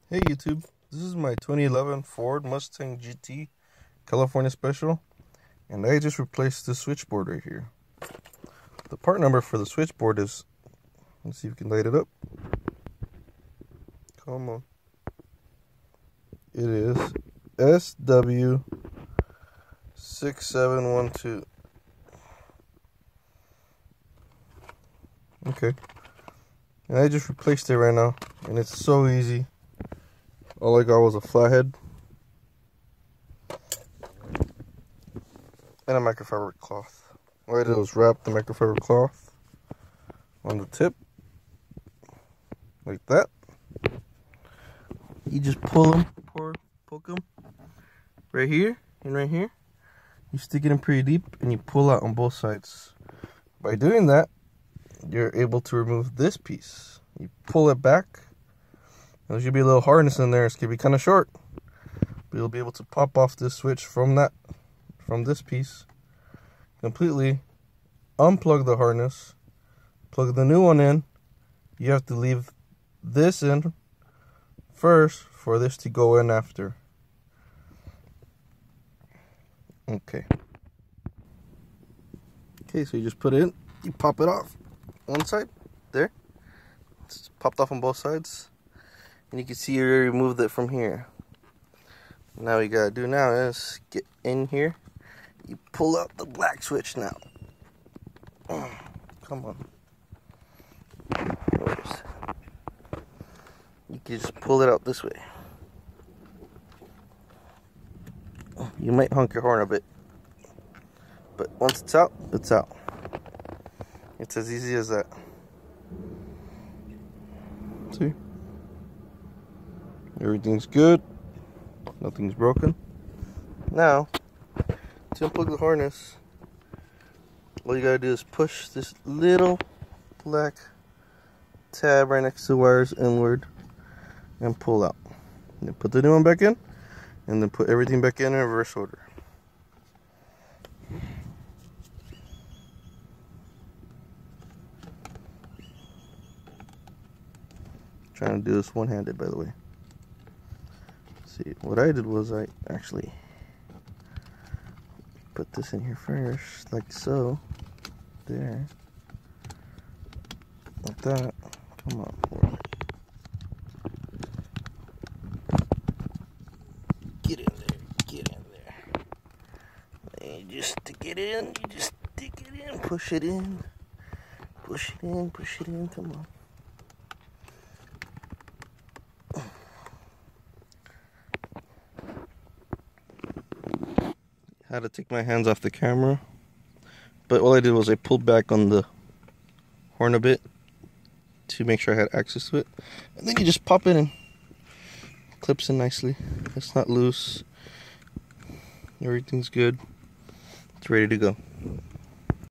Hey YouTube, this is my 2011 Ford Mustang GT California Special, and I just replaced the switchboard right here. The part number for the switchboard is, let's see if we can light it up. Come on. It is SW6712. Okay. And I just replaced it right now, and it's so easy. All I got was a flathead and a microfiber cloth. All I did was wrap the microfiber cloth on the tip, like that. You just pull them, poke them, right here and right here. You stick it in pretty deep and you pull out on both sides. By doing that, you're able to remove this piece. You pull it back. There should be a little harness in there. It's gonna be kind of short, but you'll be able to pop off this switch from this piece, completely unplug the harness, plug the new one in. You have to leave this in first for this to go in after. Okay, so you just put it in, you pop it off one side, there. It's popped off on both sides. And you can see you already removed it from here. Now what you gotta do now is get in here. You pull out the black switch now. Come on. You can just pull it out this way. You might honk your horn a bit, but once it's out, it's out. It's as easy as that. See? Everything's good, nothing's broken. Now, to unplug the harness, all you gotta do is push this little black tab right next to the wires inward and pull out. And then put the new one back in, and then put everything back in reverse order. Trying to do this one-handed, by the way. See, what I did was I actually put this in here first, like so. There. Like that. Come on, boy. Get in there. Get in there. And you just stick it in. You just stick it in. Push it in. Push it in. Push it in. Come on. Had to take my hands off the camera, but all I did was I pulled back on the horn a bit to make sure I had access to it, and then you just pop it in. Clips in nicely. It's not loose. Everything's good. It's ready to go.